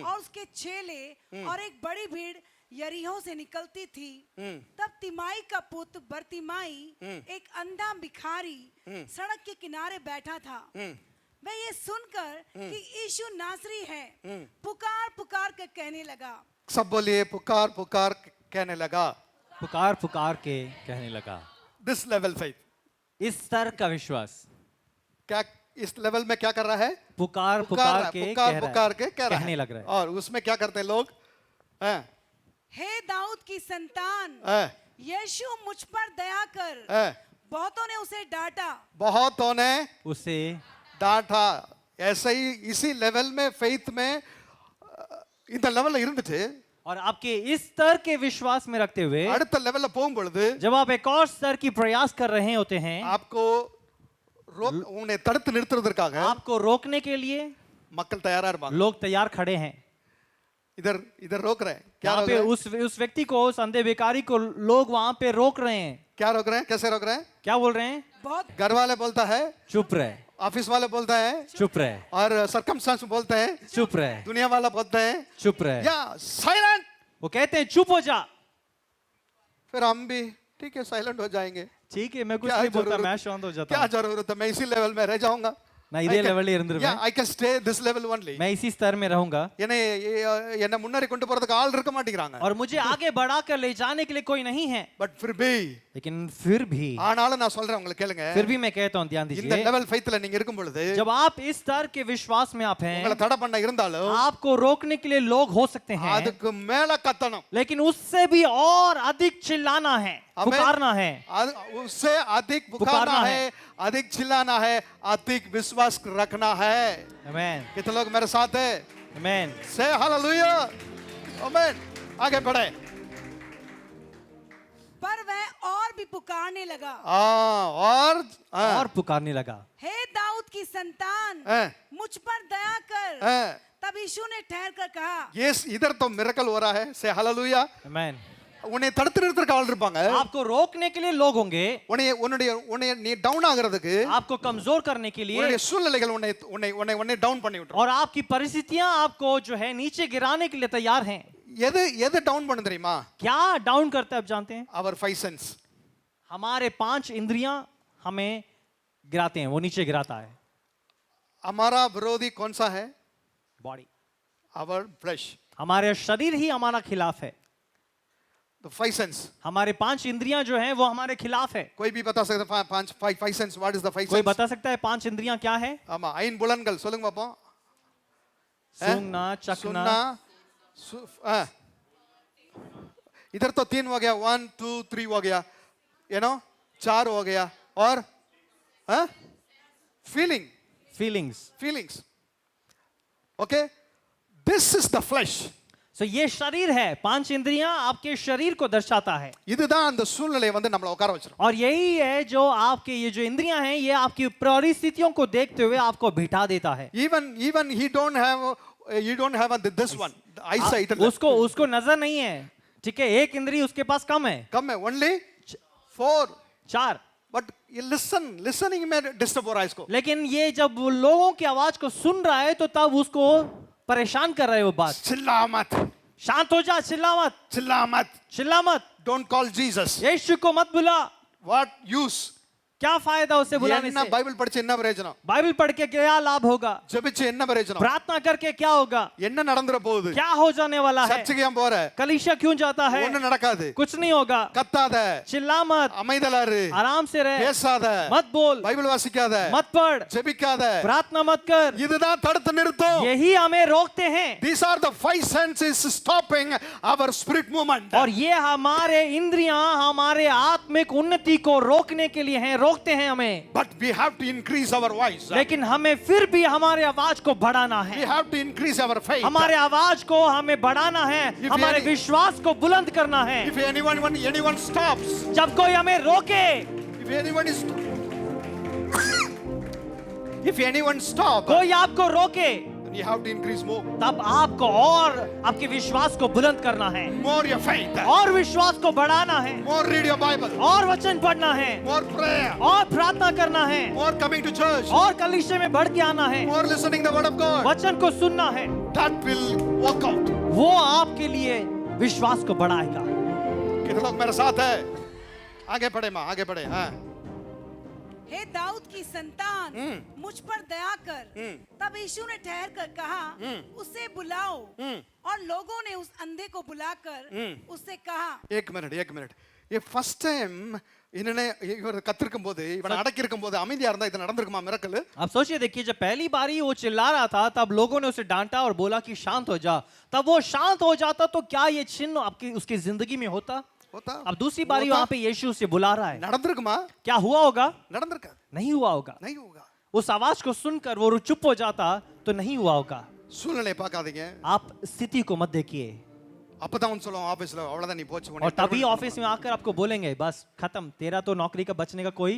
और उसके चेले और एक बड़ी भीड़ यरीहो से निकलती थी तब तिमाई का पुत्र बरतिमाई एक अंधा भिखारी सड़क के किनारे बैठा था। वह ये सुनकर कि यीशु नासरी है पुकार पुकार कर कहने लगा। सब बोलिए पुकार पुकार कहने लगा। पुकार पुकार के कहने लगा। दिस लेवल फेथ, इस स्तर का विश्वास क्या इस लेवल में क्या कर रहा है? पुकार पुकार के पुकार पुकार के कह रहा कहने है। लग रहा है। और उसमें क्या करते हैं लोग? हे दाऊद की संतान, यीशु मुझ पर दया कर। बहुतों ने उसे डांटा, बहुतों ने उसे डांटा। ऐसे ही इसी लेवल में फेथ में இந்த லெவல்ல இருந்துட்டு और आपके इस स्तर के विश्वास में रखते हुए அடுத்த லெவல்ல போகும்பொழுது जब आप एक और स्तर की प्रयास कर रहे होते हैं, आपको उन्हें तடுத்து நிறுத்துறதுக்காக आपको रोकने के लिए மக்கள் தயாரா இருப்பாங்க। लोग तैयार खड़े हैं। इधर इधर रोक रहे हैं। क्या यहाँ रोक पे रहे हैं? उस व्यक्ति को, उस अंधे भिखारी को लोग वहां पे रोक रहे हैं। क्या रोक रहे हैं? कैसे रोक रहे हैं? क्या बोल रहे हैं? बहुत घर वाले बोलता है, चुप रहे, ऑफिस वाले बोलता है, चुप रहे, और सरकमस्टेंस बोलते हैं, चुप रहे, दुनिया वाला बोलते हैं, चुप रहे। या साइलेंट। वो कहते हैं चुप हो जा। फिर हम भी ठीक है साइलेंट हो जाएंगे। ठीक है, मैं कुछ क्या नहीं बोलता, जरूरत- मैं शांत हो जाता क्या हूँ। जरूरत है? मैं इसी लेवल में रह जाऊंगा। நான் இதே லெவல்ல இருந்துருவேன். I can stay this level only. मैं इसी स्तर में रहूंगा। என்ன முன்னாடி கொண்டு போறதுக்கு ஆள் இருக்க மாட்டேங்கிறாங்க। और मुझे आगे बढ़ाकर ले जाने के लिए कोई नहीं है। But फिर भी लेकिन फिर भी ஆனாலும் நான் சொல்றேன் உங்களுக்கு கேளுங்க। फिर भी मैं कहता हूँ, ध्यान இந்த दीजिए, லெவல் ஃபெய்த்ல நீங்க இருக்கும் பொழுது जब आप इस स्तर के विश्वास में आप உங்களை हैं, தடை பண்ண இருந்தாலும் आपको रोकने के लिए लोग हो सकते हैं, அதுக்கு மேல கத்தணும்। लेकिन उससे भी और अधिक चिल्लाना है, हमें- पुकारना है। उससे अधिक पुकारना है, अधिक चिल्लाना है, अधिक विश्वास रखना है। आमेन, कितने लोग मेरे साथ है? आमेन। से हालेलुया, आमेन। आगे बढ़े। पर वह और भी पुकारने लगा, और पुकारने लगा, हे दाऊद की संतान, मुझ पर दया कर। तब यीशु ने ठहर कर कहा, ये इधर तो मिरेकल हो रहा है। से हालेलुया। आमेन। உன்னை தடுத்து நிறுத்துறதுக்கு ஆள் இருப்பாங்க। आपको रोकने के लिए लोग होंगे, உன்னை நீ டவுன் ஆகிறதுக்கு, आपको कमजोर करने के लिए, உன்னுடைய சூழ்நிலைகள் உன்னை உன்னை உன்னை உன்னை டவுன் பண்ணி விட்டுரும்। और आपकी परिस्थितियां आपको जो है नीचे गिराने के लिए तैयार हैं। எது எது டவுன் பண்ணு தெரியுமா? क्या डाउन करता है आप जानते हैं? our five sense। हमारे 5 इंद्रियां हमें गिराते हैं, वो नीचे गिराता है। हमारा विरोधी कौन सा है? Body, our flesh। हमारे शरीर ही हमारा खिलाफ है। the five sense। हमारे 5 इंद्रियां जो हैं वो हमारे खिलाफ है। कोई भी बता सकता है पांच five sense? what is the five कोई sense? बता सकता है 5 इंद्रियां क्या है? ஆமா ஐம்புலன்கள் சொல்லுங்க பாப்போம்। सूंघना, चखना, सुनना, इधर तो 3 हो गया, 1 2 3 हो गया, 4 हो गया, और feelings. Okay, this is the flash. तो ये शरीर है, 5 इंद्रियां आपके शरीर को दर्शाता है। இதுதான் அந்த சூழ்நிலையை வந்து நம்மள உட்கார வச்சிரும்। और यही है जो आपके ये जो इंद्रियां हैं, ये आपकी परिस्थितियों को देखते हुए आपको बिठा देता है। even he don't have this one, the eyesight। उसको नजर नहीं है, ठीक है, एक इंद्री उसके पास कम है, only 4। 4। but listening में डिस्टर्ब हो रहा है इसको। लेकिन ये जब वो लोगों की आवाज को सुन रहा है तो तब उसको परेशान कर रहा है वो बात। चिल्ला मत, शांत हो जा, चिल्ला मत, चिल्ला मत, चिल्ला मत, don't call Jesus। यीशु को मत बुला। what use? क्या फायदा उसे बुलाने என்ன से? பைபிள் படிச்சு என்ன பிரயோஜனம்? बाइबल पढ़ के क्या लाभ होगा? ஜெபிச்சு என்ன பிரயோஜனம்? प्रार्थना करके क्या होगा? என்ன நடந்துற போகுது? क्या हो जाने वाला है? சர்ச்சுக்கு ஏன் போற? कलीसिया क्यों जाता है? ஒண்ணும் நடக்காது। कुछ नहीं होगा। கத்தாத, चिल्ला मत, அமைதலா இரு, आराम से रह, பேசாத, मत बोल, பைபிள் வாசிக்காத, मत पढ़, ஜெபிக்காத, प्रार्थना मत कर। இதுதான் தடுத்து நிறுத்தும்। यही हमें रोकते हैं। These are the five senses stopping our spirit movement। और ये हमारे इंद्रियां हमारे आत्मिक उन्नति को रोकने के लिए हैं, रोकते हैं हमें। but we have to increase our voice। लेकिन हमें फिर भी हमारे आवाज को बढ़ाना we है, have to increase our faith। हमारे आवाज को हमें बढ़ाना है, If हमारे any- विश्वास को बुलंद करना है। if anyone stops, जब कोई हमें रोके, if anyone stops, कोई आपको रोके, you have to increase more. तब आपको और आपके विश्वास को बुलंद करना है, More your faith. और विश्वास को बढ़ाना है, More read your Bible. और वचन पढ़ना है, More prayer. और प्रार्थना करना है, More coming to church. और कलीसिया में बढ़ के आना है, More listening the word of God. वचन को सुनना है। That will work out. वो आपके लिए विश्वास को बढ़ाएगा। कितने लोग मेरे साथ है? आगे बढ़े माँ, आगे बढ़े। हाँ। हे दाऊद की संतान, मुझ पर दया कर। तब यीशु ने ठहर कर कहा, उसे बुलाओ। और लोगों ने उस अंधे को बुलाकर उससे कहा, एक मिनट ये फर्स्ट टाइम इन्होंने इवर கத்திருக்கும் போது இவனை அடக்கி இருக்கும் போது அமைதியா இருந்தா இது நடந்துருக்குமா மிரக்கல்? आप सोचिए, देखिए, जब पहली बारी वो चिल्ला रहा था तब लोगों ने उसे डांटा और बोला कि शांत हो जा। तब वो शांत हो जाता तो क्या ये चिन्ह आपकी उसकी जिंदगी में होता? अब दूसरी बारी वहां पे यीशु उसे बुला रहा है। நடந்துருக்குமா? क्या हुआ होगा? நடந்துருக்காது। नहीं हुआ होगा। नहीं होगा। उस आवाज को सुनकर वो चुप हो जाता तो नहीं हुआ होगा। சூழ்நிலை பார்க்காதீங்க। आप स्थिति को मत देखिए। அப்பதான் அவன் சொல்லுவான் ஆபீஸ்ல அவ்வளவுதான் நீ போச்சு और तभी ऑफिस में आकर आपको बोलेंगे बस खत्म, तेरा तो नौकरी का बचने का कोई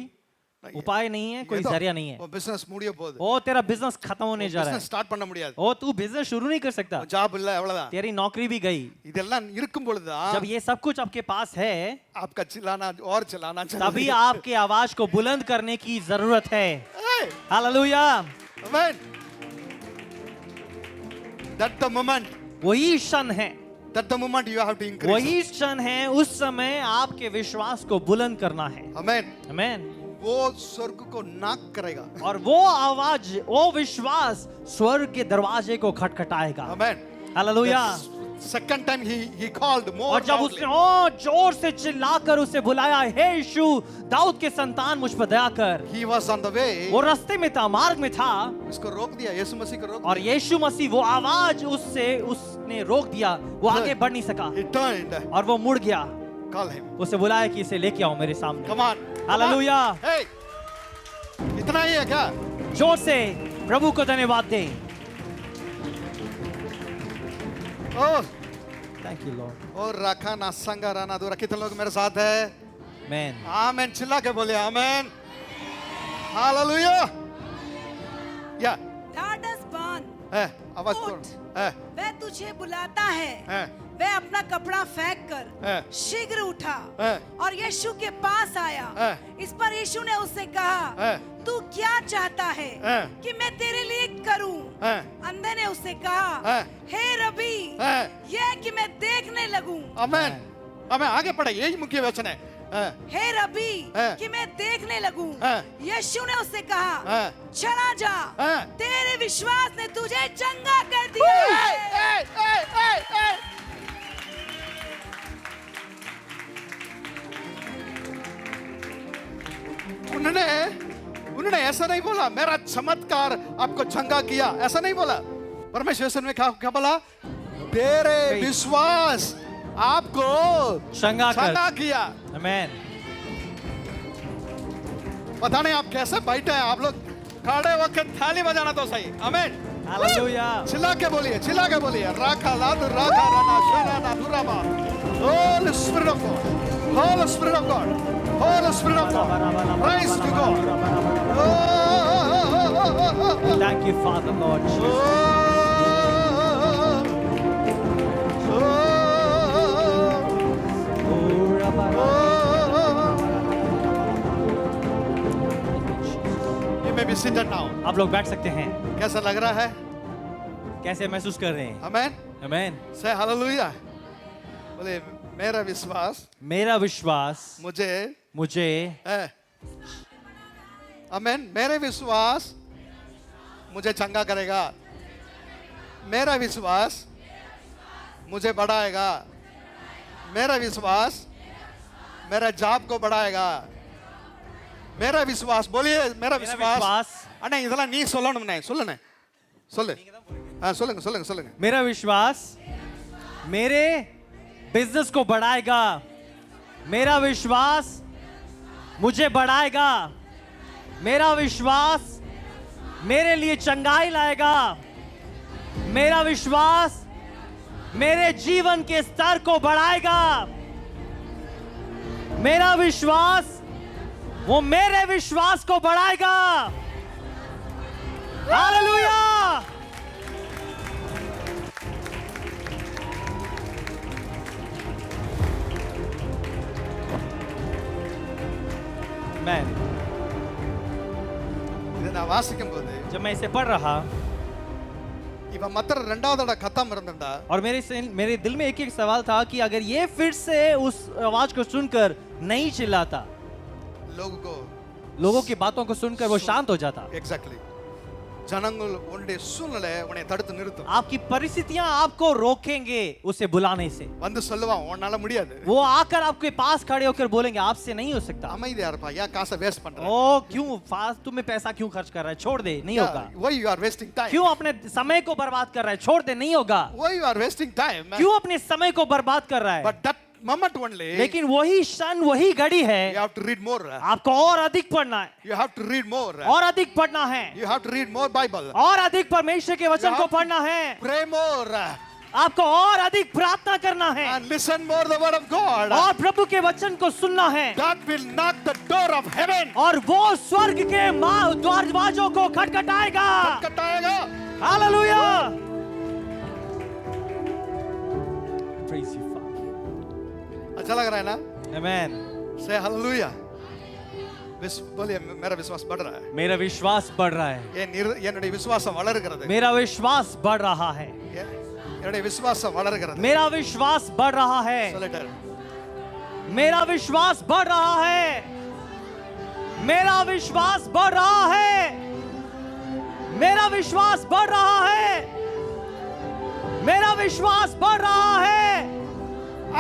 उपाय नहीं है, कोई जरिया नहीं है। वो बिजनेस முடிய போகுது। ओ तेरा बिजनेस खत्म होने जा रहा है। बिजनेस स्टार्ट பண்ண முடியாது। ओ तू बिजनेस शुरू नहीं कर सकता। ஜாப் இல்ல அவ்வளவுதான்। तेरी नौकरी भी गई। இதெல்லாம் இருக்கும் பொழுதுதான் जब ये सब कुछ आपके पास है आपका चिल्लाना और चिल्लाना चाहिए। तभी आपके आवाज को बुलंद करने की जरूरत है। Hallelujah. Amen. That the moment. वही क्षण है। That the moment you have to increase. वही क्षण है, उस समय आपके विश्वास को बुलंद करना है। आमेन। आमेन। वो स्वर्ग को नॉक करेगा। और वो आवाज, वो विश्वास स्वर्ग के दरवाजे को खटखटाएगा। आमेन। Hallelujah. Second time he called more. और जब उसने और जोर से चिल्लाकर उसे बुलाया, हे यीशु दाऊद के संतान मुझ पर दया कर। He was on the way. वो रास्ते में था, मार्ग में था। इसको रोक दिया, यीशु मसीह को रोक और दिया। यीशु मसीह वो आवाज उसने रोक दिया, वो आगे बढ़ नहीं सका। He turned. और वो मुड़ गया। Call him. उसे बुलाया कि इसे लेके आओ मेरे सामने। Come on. हालेलुया। Hey. इतना ही है क्या? जोर से प्रभु को धन्यवाद दें। Oh. Thank you Lord. और रखा ना संगा राना दूरा। कितने लोग मेरे साथ है? Amen. आमेन। चिल्ला के बोले आमेन। हालेलुया। या ढाढ़स बांध, आवाज उठ, तोड़। वह तुझे बुलाता है। है। वह अपना कपड़ा फेंक कर शीघ्र उठा और यीशु के पास आया। इस पर यीशु ने उससे कहा, तू क्या चाहता है कि मैं तेरे लिए करूं? अंधे ने उससे कहा, हे रबी, यह कि मैं देखने लगूं। आमेन। आमेन। आगे पढ़े, यही मुख्य वचन है। हे रबी, कि मैं देखने लगूं। यीशु ने उससे कहा, चला जा, तेरे विश्वास ने तुझे चंगा कर दिया। उन्होंने ऐसा नहीं बोला मेरा चमत्कार आपको चंगा किया, ऐसा नहीं बोला। परमेश्वर ने क्या बोला? तेरे विश्वास आपको चंगा किया। आमेन। पता नहीं आप कैसे बैठे हैं, आप लोग खड़े होकर थाली बजाना तो सही। आमेन। हालेलुया। चिल्ला के बोलिए। राखा लाद राखा राना शना ना दुराबा। Holy Spirit of God. Holy Spirit of God. Holy Spirit of God. Praise to God. Thank you Father Lord Jesus. You may be seated now. आप लोग बैठ सकते हैं। कैसा लग रहा है? कैसे महसूस कर रहे हैं? Amen. आमेन। Say hallelujah. बोले मेरा विश्वास मुझे आमेन। मेरे विश्वास मुझे चंगा करेगा। मेरा विश्वास मुझे बढ़ाएगा। मेरा विश्वास मेरा जॉब को बढ़ाएगा। मेरा विश्वास, बोलिए मेरा विश्वास। अरे இதெல்லாம் நீ சொல்லணும், नहीं சொல்லணும், சொல்லு। हाँ சொல்லுங்க। मेरा विश्वास मेरे बिजनेस को बढ़ाएगा। मेरा विश्वास मुझे बढ़ाएगा। मेरा विश्वास मेरे लिए चंगाई लाएगा। मेरा विश्वास मेरे जीवन के स्तर को बढ़ाएगा। मेरा विश्वास वो मेरे विश्वास को बढ़ाएगा। हालेलुया। मैं இதை நான் வாசிக்கும் போது जब मैं इसे पढ़ रहा இவன் மத்திர ரெண்டாவது கத்தம் இருந்தா और मेरे दिल में एक सवाल था कि अगर ये फिर से उस आवाज को सुनकर नहीं चिल्लाता, लोगों की बातों को सुनकर वो शांत हो जाता। एग्जैक्टली ஜனங்கள் உன்னுடைய சூழ்நிலை உன்னை தடுத்து நிறுத்தும்। आपकी परिस्थितियां आपको रोकेंगे उसे बुलाने से। வந்து சொல்லுவான் உன்னால முடியாது। वो आकर आपके पास खड़े होकर बोलेंगे आपसे नहीं हो सकता। அமைதியா இருப்பா, या காசை வேஸ்ட் பண்ற? ओ क्यों फालतू में पैसा क्यों खर्च कर रहा है, छोड़ दे, नहीं होगा। Why you are wasting time? क्यों अपने समय को बर्बाद कर रहा है, छोड़ दे, नहीं होगा। Why you are wasting time? क्यों अपने समय को बर्बाद कर रहा है। But that moment only, लेकिन वही क्षण वही घड़ी है, you have to read more. आपको और अधिक पढ़ना है, You have to read more. और अधिक पढ़ना है, You have to read more Bible. और अधिक परमेश्वर के वचन को पढ़ना है, Pray more. आपको और अधिक प्रार्थना करना है, And listen more the word of God. और प्रभु के वचन को सुनना है। That will knock the door of heaven. और वो स्वर्ग के दरवाजों को खटखटाएगा। खटखटाएगा। हालेलुया। Praise you, Father. अच्छा लग रहा है ना? Amen. Say hallelujah. बोलिए मेरा विश्वास बढ़ रहा है। मेरा विश्वास बढ़ रहा है। என்னுடைய விசுவாசம் வளருகிறது। मेरा विश्वास बढ़ रहा है। என்னுடைய விசுவாசம் வளருகிறது। मेरा विश्वास बढ़ रहा है। मेरा विश्वास बढ़ रहा है। मेरा विश्वास बढ़ रहा है। मेरा विश्वास बढ़ रहा है। मेरा विश्वास बढ़ रहा है।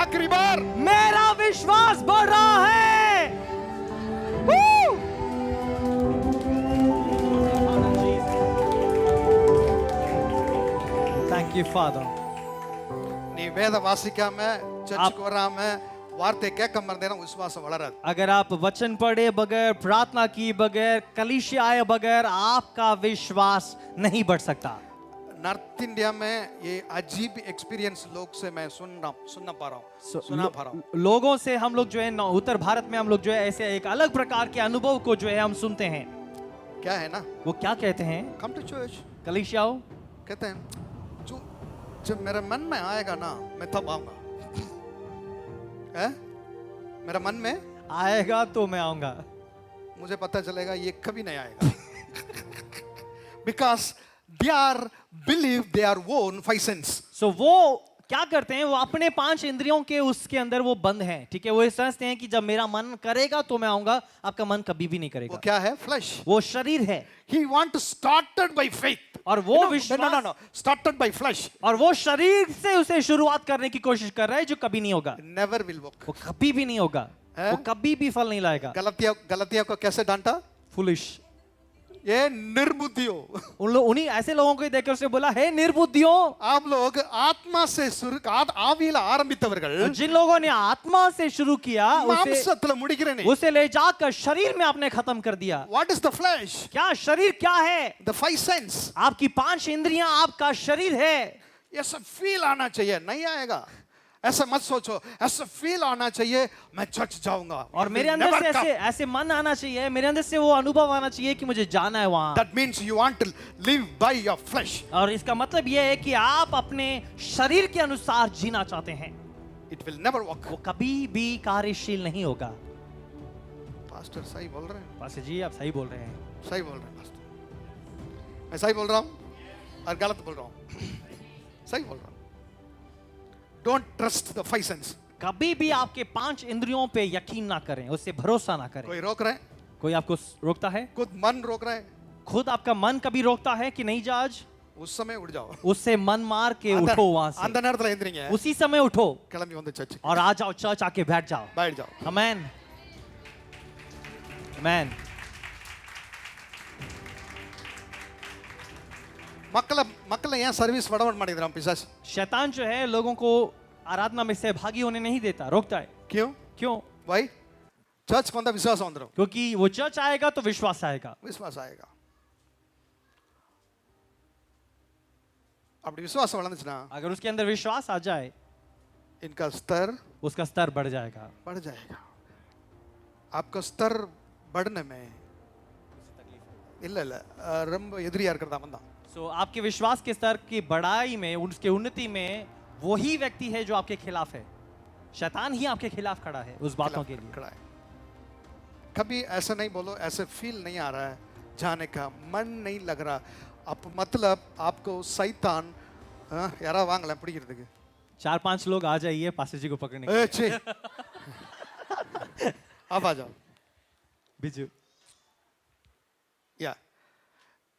आखिरी बार मेरा विश्वास बढ़ रहा है। Thank you, Father. நீ வேத வாசிக்காம சர்ச்சுக்கு வராம வார்த்தை கேட்காம இருந்தேனா விசுவாசம் வளராது। अगर आप वचन पढ़े बगैर, प्रार्थना की बगैर, कलीसिया आए बगैर, आपका विश्वास नहीं बढ़ सकता। नॉर्थ इंडिया में ये अजीब एक्सपीरियंस लोग से मैं सुना पा रहा हूँ। लोगों से हम लोग जो है उत्तर भारत में हम लोग जो है ऐसे एक अलग प्रकार के अनुभव को जो है हम सुनते हैं। क्या है ना, वो क्या कहते हैं? कम टू चर्च, कलीसिया आओ। कहते हैं जब मेरे मन में आएगा ना मैं तब आऊंगा। मेरा मन में आएगा तो मैं आऊंगा। मुझे पता चलेगा ये कभी नहीं आएगा। Because they are believe they are own five sense. So वो क्या करते हैं, वो अपने 5 इंद्रियों के उसके अंदर वो बंद हैं। ठीक है, वो समझते हैं कि जब मेरा मन करेगा तो मैं आऊंगा। आपका मन कभी भी नहीं करेगा। वो क्या है? फ्लैश। वो शरीर है। He want to started by faith. और वो विश्वास no started by flesh. और वो शरीर से उसे शुरुआत करने की कोशिश कर रहा है जो कभी नहीं होगा। Never will work. वो कभी भी नहीं होगा। वो कभी भी फल नहीं लाएगा। गलतिया को कैसे डांटा? फुलिश। ये निर्बुद्धियों। उन्हीं ऐसे लोगों को देखकर उसने बोला, हे निर्बुद्धियों। आप लोग आत्मा से शुरू आविल आरंभितवர்கள், जिन लोगों ने आत्मा से शुरू किया मांसத்துல முடிக்கிறேனே, उसे ले जाकर शरीर में आपने खत्म कर दिया। What is the flesh? क्या शरीर क्या है? The five sense. आपकी 5 इंद्रियां आपका शरीर है। ये सब फील आना चाहिए, नहीं आएगा। ऐसा मत सोचो, ऐसा फील आना चाहिए मैं चर्च जाऊंगा। और मेरे अंदर से ऐसे मन आना चाहिए, मेरे अंदर से वो अनुभव आना चाहिए कि मुझे जाना है वहां। That means you want to live by your flesh. और इसका मतलब ये है कि आप अपने शरीर के अनुसार जीना चाहते हैं। It will never work. वो कभी भी कार्यशील नहीं होगा। पास्टर सही बोल रहे हैं? पास्टर जी आप सही बोल रहे हैं। सही बोल रहे हैं पास्टर। मैं सही बोल रहा हूँ और गलत बोल रहा हूँ? सही बोल रहा हूँ। Don't trust the five sense. कभी भी आपके 5 इंद्रियों पे यकीन ना करें, उससे भरोसा ना करें। कोई रोक रहे हैं? कोई आपको रोकता है? खुद मन रोक रहा है? खुद आपका मन कभी रोकता है कि नहीं जा आज? उस समय उठ जाओ। उससे मन मार के उठो वहां से। அந்த நேரத்துல எந்திரிங்க। उसी समय उठो। கிளம்பி வந்து சர்ச்। और आ जाओ चर्च आके बैठ जाओ। बैठ जाओ। आमेन। आमेन। मक्कल यहाँ सर्विस फटाफट ಮಾಡಿದ್ರು पिशाच। शैतान जो है लोगों को आराधना में सहभागी होने नहीं देता, रोकता है। क्यों? क्यों? भाई चर्च को अंदर विश्वास अंदर, क्योंकि वो चर्च आएगा तो विश्वास आएगा। विश्वास आएगा। अपनी विश्वास வளர்ந்துச்சுனா, अगर उसके अंदर विश्वास आ जाए, इनका स्तर, उसका स्तर बढ़ जाएगा। बढ़ जाएगा। आपका स्तर बढ़ने में இல்ல ரொம்ப எதிரியா இருக்கிறதா வந்தா। So आपके विश्वास के स्तर की बढ़ाई में, उसके उन्नति में वही व्यक्ति है जो आपके खिलाफ है। शैतान ही आपके खिलाफ खड़ा है उस बातों के लिए। खड़ा है। कभी ऐसा नहीं बोलो ऐसे फील नहीं आ रहा है जाने का, मन नहीं लग रहा, अब मतलब आपको शैतान यारा वांगला பிடிக்கிறதுக்கு 4-5 लोग आ जाइए पास्टर जी को पकड़ने के ए लिए। छी आप आ जाओ। बिजू या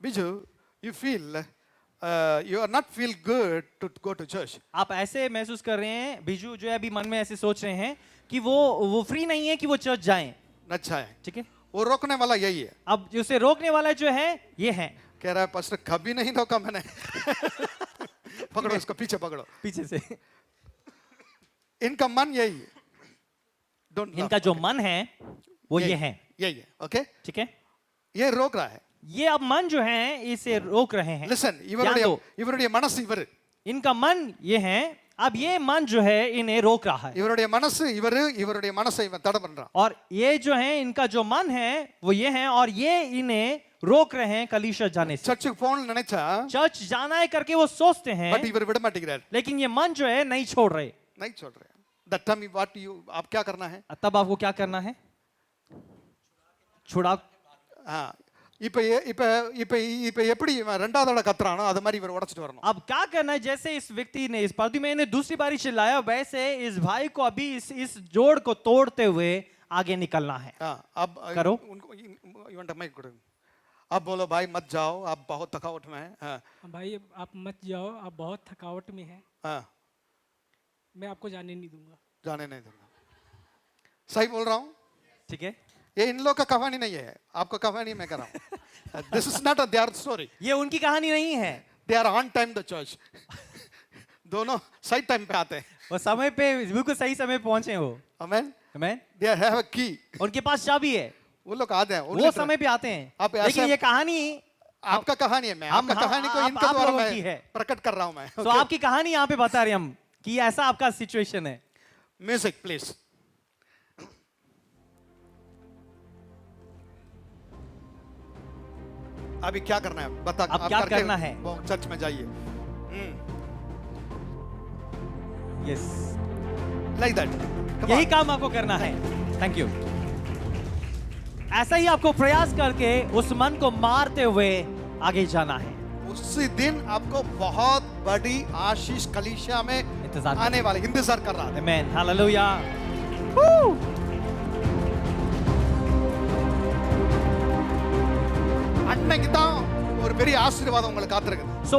Biju you feel you are not feel good to go to church। आप ऐसे महसूस कर रहे हैं, बिजू जो है अभी मन में ऐसे सोच रहे हैं कि वो फ्री नहीं है कि वो चर्च जाएं। अच्छा है, ठीक है, वो रोकने वाला यही है। अब उसे रोकने वाला जो है ये है, कह रहा है पास्टर कभी नहीं रोका मैंने पकड़ो इसको, पीछे पकड़ो, पीछे से। इनका मन यही है। Don't इनका जो मन है वो ये है, यही है। ओके, ठीक है, ये रोक रहा है। ये अब मन जो है इसे रोक रहे हैं। Listen, இவருடைய மனசு இவரு, इनका मन ये है, अब ये मन जो है इन्हें रोक रहा है। இவருடைய மனசு இவரு, இவருடைய மனசை இவன் தடை பண்றான்। और ये जो है इनका जो मन है वो ये है, और ये इन्हें रोक रहे हैं कलीसिया जाने से। சர்ச்சுக்கு போகணும்னு நினைச்சா चर्च जाना है करके वो सोचते हैं, பட் இவர் விட மாட்டேங்கிறார்। लेकिन ये मन जो है नहीं छोड़ रहे। नहीं छोड़ रहे। That time what you आप क्या करना है? तब आपको क्या करना है? छुड़ा। हाँ, இப்ப இப்ப இப்ப இப்ப எப்படி இவன் ரெண்டாவது தடவை கத்துறானோ அது மாதிரி இவர் உடைச்சிட்டு வரணும்। अब क्या करना है? जैसे इस व्यक्ति ने, इस पादरी में ने दूसरी बारी चिल्लाया, वैसे इस भाई को अभी इस जोड़ को तोड़ते हुए आगे निकलना है। हाँ, अब करो। उनको इवेंट माइक करो। अब बोलो भाई मत जाओ, आप बहुत थकावट में हैं। हाँ, भाई आप मत जाओ, आप बहुत थकावट में हैं, हाँ, मैं आपको जाने नहीं दूंगा। जाने नहीं दूंगा। सही बोल रहा हूँ? ठीक है, ये इन लोग का कहानी नहीं है, आपका कहानी मैं कर रहा हूँ। This is not a their story. ये उनकी कहानी नहीं है। They are on time the church. दोनों सही टाइम पे आते हैं। वो समय पे बिल्कुल सही समय पे पहुंचे वो। आमेन। आमेन। दे हैव अ की। उनके पास चाबी है, वो लोग आते हैं, वो समय पे आते हैं। आप ऐसे- लेकिन ये कहानी आपका कहानी है, मैं आपका कहानी को आप इनके द्वारा लोगों मैं की है। प्रकट कर रहा हूँ मैं। तो आपकी कहानी यहाँ पे बता रहे हम कि ऐसा आपका सिचुएशन है। Music please. अभी क्या करना है बता। अब आप क्या करके करना है? वो चर्च में जाइए। Yes, like that. यही काम आपको करना है। Thank you. ऐसा ही आपको प्रयास करके उस मन को मारते हुए आगे जाना है। उसी दिन आपको बहुत बड़ी आशीष कलीसिया में इंतजार आने वाले, इंतजार कर रहा है। आमेन, हालेलुया। அன்னைக்கு தான் ஒரு பெரிய ஆசீர்வாதம் உங்களுக்கு காத்திருக்குது। सो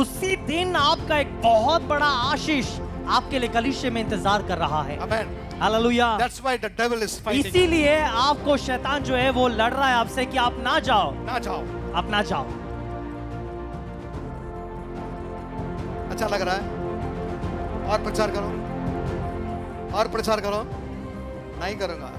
उसी दिन आपका एक बहुत बड़ा आशीष आपके लिए कलीसिया में इंतजार कर रहा है। आमेन। Hallelujah. That's why the devil is fighting। इसीलिए आपको शैतान जो है वो लड़ रहा है आपसे कि आप ना जाओ, ना जाओ। आप ना जाओ। अच्छा लग रहा है? और प्रचार करो, और प्रचार करो। नहीं करूंगा।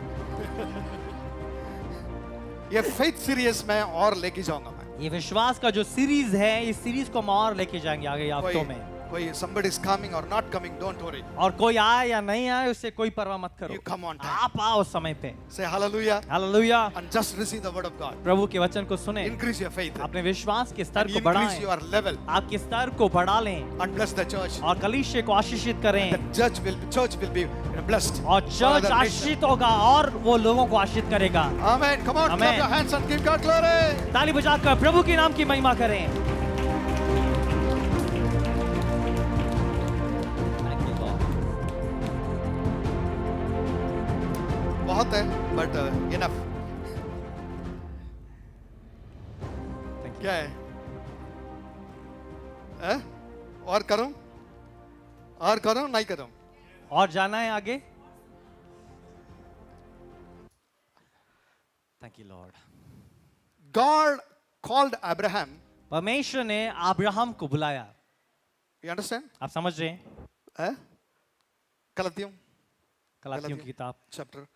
ये फेथ सीरीज में और लेके जाऊंगा मैं। ये विश्वास का जो सीरीज है, इस सीरीज को हम और लेके जाएंगे आगे हफ्तों में। कोई somebody is coming or not coming, don't worry। और कोई आए या नहीं आए उससे कोई परवाह मत करो। You come on time। आप आओ समय पे। Say hallelujah hallelujah. and just receive the word of God। प्रभु के वचन को सुने, Increase your faith अपने विश्वास के स्तर and को increase बढ़ाएं, your level आपके स्तर को बढ़ा लें and bless the church। और कलीसिया को आशीषित करें। The church will be blessed। और चर्च आशीषित होगा और वो लोगों को आशीषित करेगा। Amen। Come on, Amen। clap your hands and give God glory। ताली बजाकर प्रभु के नाम की महिमा करें। बहुत है but enough। क्या है? और करूं? और करूं? नहीं करूं? और जाना है आगे। Thank you Lord. God called Abraham। परमेश्वर ने अब्राहम को बुलाया। You understand? आप समझ रहे हैं? गलतियों गलातियों की किताब चैप्टर।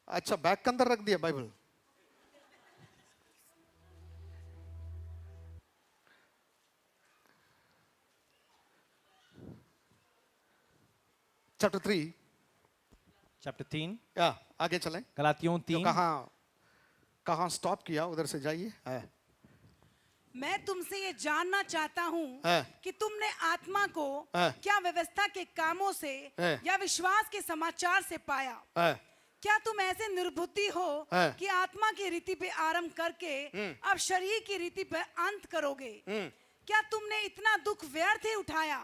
अच्छा, बैग के अंदर रख दिया बाइबल। चैप्टर 3। चैप्टर 3। या आगे चलें। गलातियों 3। कहाँ स्टॉप किया, उधर से जाइए। मैं तुमसे ये जानना चाहता हूँ हाँ। कि तुमने आत्मा को हाँ। क्या व्यवस्था के कामों से हाँ। या विश्वास के समाचार से पाया, क्या तुम ऐसे निर्बुद्धि हो हाँ। कि आत्मा की रीति पे आरंभ करके अब शरीर की रीति पे अंत करोगे? क्या तुमने इतना दुख व्यर्थ ही उठाया?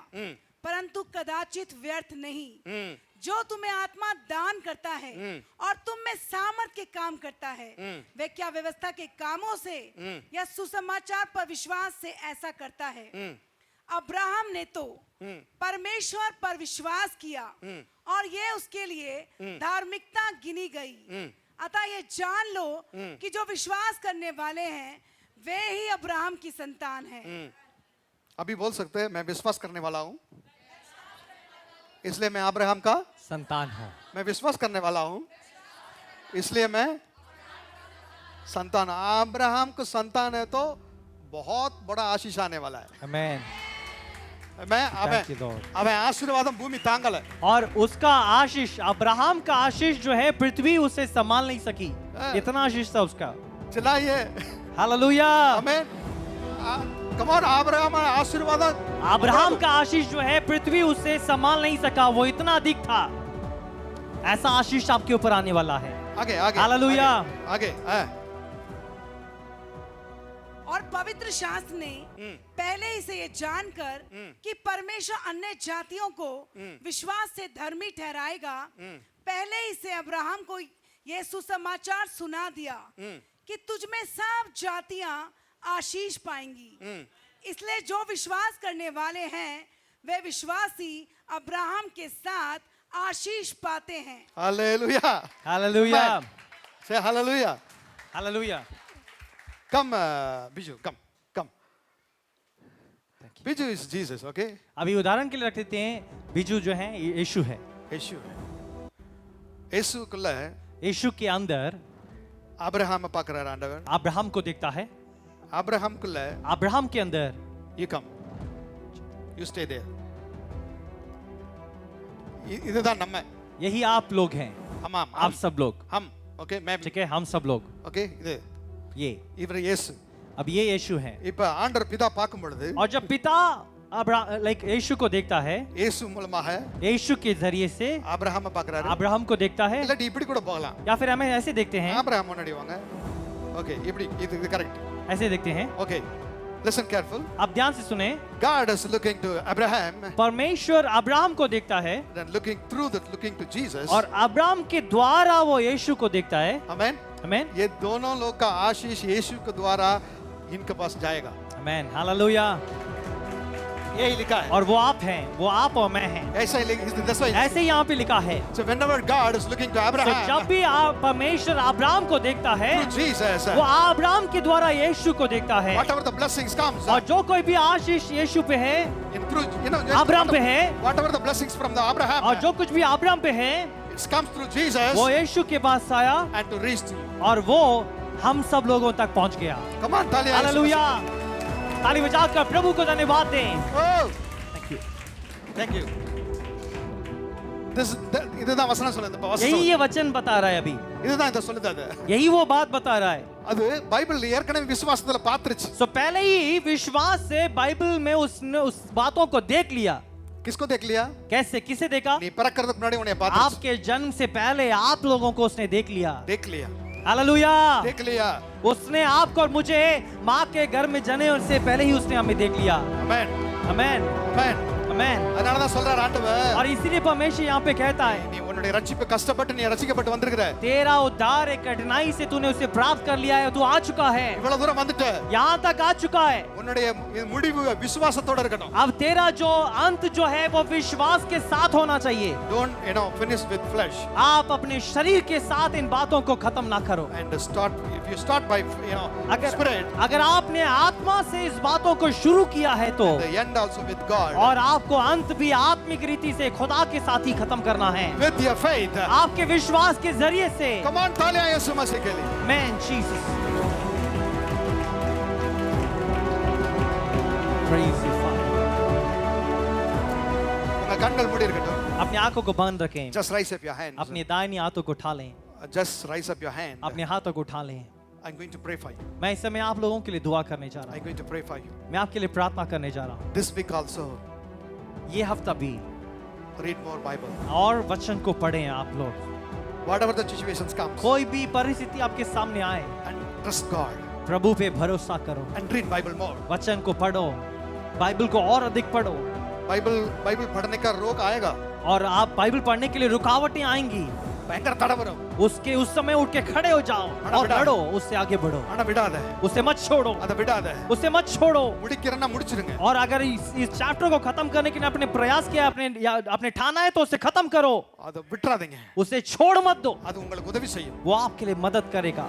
परंतु कदाचित व्यर्थ नहीं। जो तुम्हें आत्मा दान करता है और तुम में सामर्थ के काम करता है, वे क्या व्यवस्था के कामों से या सुसमाचार पर विश्वास से ऐसा करता है? अब्राहम ने तो परमेश्वर पर विश्वास किया और ये उसके लिए धार्मिकता गिनी गई। अतः ये जान लो कि जो विश्वास करने वाले हैं वे ही अब्राहम की संतान हैं। अभी बोल सकते हैं मैं विश्वास करने वाला हूँ, इसलिए मैं अब्राहम का संतान हूँ। मैं विश्वास करने वाला हूँ, इसलिए मैं संतान। अब्राहम को संतान है तो बहुत बड़ा आशीष आने वाला है। आमेन। Thank you, Lord. அவன் ஆசீர்வாதம் பூமி தாங்கல। और उसका आशीष, अब्राहम का आशीष जो है पृथ्वी उसे संभाल नहीं सकी, इतना आशीष था उसका। चलाइए hallelujah. Amen. Come on, Abraham आशीर्वाद, अब्राहम का आशीष जो है पृथ्वी उससे संभाल नहीं सका, वो इतना अधिक था। ऐसा आशीष आपके ऊपर आने वाला है। आगे आगे हालेलुया। आगे और पवित्र शास्त्र ने पहले ही से ये जानकर कि परमेश्वर अन्य जातियों को विश्वास से धर्मी ठहराएगा, पहले ही से अब्राहम को ये सुसमाचार सुना दिया कि तुझ में सब जातियां आशीष पाएंगी। इसलिए जो विश्वास करने वाले हैं वे विश्वासी अब्राहम के साथ आशीष पाते हैं। Hallelujah hallelujah. से hallelujah hallelujah. Come, Biju, come. Biju is Jesus, okay? अभी उदाहरण के लिए रख देते हैं, बिजू जो है यीशु है। यीशु है। यीशु कुल्ला है। यीशु के अंदर अब्राहम पाकर आंडवर। अब्राहम को देखता है। अब्राहम कुल्ला है। अब्राहम के अंदर You come. You stay there. இதுதான் நம்ம। यही आप लोग हैं। हम आप सब लोग। हम, okay? मैं ठीक है, हम सब लोग। okay? இது ये இவர் இயேசு। अब ये यीशु है। இப்ப ஆண்டவர் பிதா பார்க்கும் பொழுது और जब पिता यीशु को देखता है, இயேசு மூலமாக यीशु के जरिए से अब्राहम பார்க்கறாரு। अब्राहम को देखता है, இல்லாட்டி இப்படி கூட போகலாம்। या फिर हमें ऐसे देखते हैं। अब्राहम முன்னாடி வாங்க। okay, இப்படி இது கரெக்ட்। ऐसे देखते हैं। okay, listen careful. अब ध्यान से सुने। God is looking to Abraham, परमेश्वर अब्राहम को देखता है, then looking through that, looking to Jesus. और अब्राहम के द्वारा वो यीशु को देखता है। आमेन। आमेन। ये दोनों लोग का आशीष यीशु के द्वारा इनके पास जाएगा। आमेन। हालेलुया। यही लिखा है। और वो आप हैं, वो आप और मैं हैं। ऐसा ही ऐसे ही यहाँ पे लिखा है। So whenever God is looking to Abraham, तो जब भी परमेश्वर अब्राहम को देखता है, through Jesus, वो अब्राहम के द्वारा यीशु को देखता है। whatever the blessings comes, और जो कोई भी आशीष यीशु पे है, through, अब्राहम पे है, whatever the blessings from the Abraham, और जो कुछ भी अब्राहम पे है, it comes through Jesus, वो यीशु के पास आया, and to reach you. और वो हम सब लोगों तक पहुंच गया। Come on, तालियां। हालेलुया। ताली बजाकर प्रभु को धन्यवाद दें। Oh, Thank you. thank you. இதுதான் வசனம் சொல்லுது। यही ये वचन बता रहा है अभी। இதுதான் இத சொல்லுது அது। यही वो बात बता रहा है। அது பைபிள் ஏற்கனவே விசுவாசத்துல பாத்துருச்சு। So पहले ही विश्वास से बाइबल में उसने उस बातों को देख लिया। किसको देख लिया? कैसे, किसे देखा? நீ பிறக்கிறதுக்கு முன்னாடி உன்னை பாத்துருச்சு। आपके जन्म से पहले आप लोगों को उसने देख लिया। देख लिया। हालेलुया। देख लिया। उसने आपको और मुझे माँ के घर में जने से पहले ही उसने हमें देख लिया। आमेन। आमेन। आमेन। आमेन। அதனால தான் சொல்றார் ஆண்டவர், और इसीलिए परमेश्वर यहाँ पे कहता है, நீ உன்னுடைய ரட்சிப்பு கஷ்டப்பட்டு நீ ரட்சிக்கப்பட்டு வந்திருக்கிற। तेरा उद्धार एक कठिनाई से तूने उसे प्राप्त कर लिया है, तू आ चुका है, இவ்வளவு தூரம் வந்துட்ட। यहाँ तक आ चुका है। உன்னுடைய முடிவு விசுவாசத்தோட இருக்கணும்। अब तेरा जो अंत जो है वो विश्वास के साथ होना चाहिए। Don't finish with flesh आप अपने शरीर के साथ इन बातों को खत्म ना करो। and start, if you start by spirit, अगर आपने आत्मा से इस बातों को शुरू किया है तो the end also with God, और आपको अंत भी आत्मिक रीति से खुदा के साथ ही खत्म करना है, with your faith. आपके विश्वास के जरिए से। Come on, तालियां यीशु मसीह के लिए। Man, Jesus. Praise you, Father. உங்க கண்கள் மூடி இருக்கட்டும்। अपनी आंखों को बंद रखें। Just raise up your hands. अपनी दाहिनी हाथों को उठा लें। Just raise up your hand. अपने हाथों को उठा लें। I'm going to pray for you. मैं इस समय आप लोगों के लिए दुआ करने जा रहा I'm हूँ। going to pray for you. मैं आपके लिए प्रार्थना करने जा रहा हूँ। This week also, ये हफ्ता भी read more Bible. और वचन को पढ़ें आप लोग। whatever the situations comes, कोई भी परिस्थिति आपके सामने आए, and trust God प्रभु पे भरोसा करो, and read Bible more. वचन को पढ़ो, बाइबल को और अधिक पढ़ो, बाइबल पढ़ने का रोक आएगा, और आप बाइबल पढ़ने के लिए रुकावटें आएंगी, भयंकर तड़प रहो, उसके उस समय उठ के खड़े हो जाओ और लड़ो, उससे आगे बढ़ो, ஆனா விடாத, उसे मत छोड़ो, அத விடாத, उसे मत छोड़ो। முடிக்கிறனா முடிச்சிருங்க। और अगर इस चैप्टर को खत्म करने के लिए आपने प्रयास किया, आपने ठाना है, तो उसे खत्म करो, அத விட்டுறாதீங்க, उसे छोड़ मत दो, அது உங்களுக்கு உதவி செய்யும், वो आपके लिए मदद करेगा,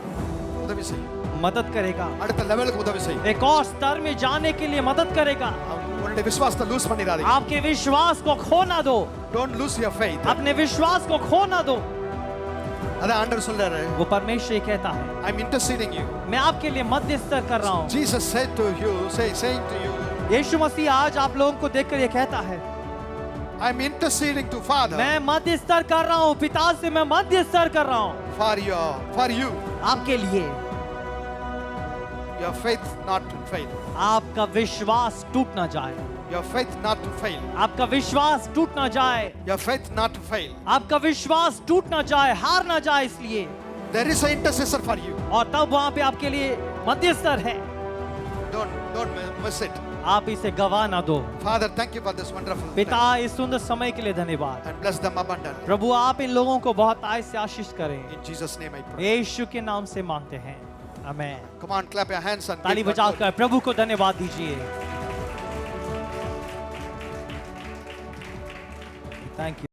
உதவி செய்யும், मदद करेगा, அடுத்த லெவலுக்கு உதவி செய்யும், एक और स्तर में जाने के लिए मदद करेगा। உங்களுடைய விசுவாசத்தை லூஸ் பண்ணிராதீங்க, आपके विश्वास को खो ना दो, don't lose your faith, अपने विश्वास को खो ना दो। அத ஆண்டவர் சொல்றாரு, वो परमेश्वर ये कहता है, I'm interceding you, मैं आपके लिए मध्यस्थर कर रहा हूँ। Jesus said to you, saying to you, यीशु मसीह आज आप लोगों को देखकर ये कहता है, I'm interceding to Father मैं मध्यस्थर कर रहा हूँ, पिता से मैं मध्यस्थर कर रहा हूँ for you, आपके लिए। your faith not to fail, आपका विश्वास टूट ना जाए, your faith not to fail, आपका विश्वास टूट ना जाए, your faith not to fail. आपका विश्वास टूट ना जाए, हार ना जाए, इसलिए। There is an intercessor for you. और तब वहां पे आपके लिए मध्यस्थर है, Don't miss it. आप इसे गवा ना दो। Father, thank you for this wonderful पिता, time, इस सुंदर समय के लिए धन्यवाद। and bless them abundantly. प्रभु, आप इन लोगों को बहुत आय से आशीष करें, In Jesus' name I pray. यीशु के नाम से मांगते हैं, आमेन। Come on, clap your hands and ताली give God glory. बजाकर प्रभु को धन्यवाद दीजिए। Thank you.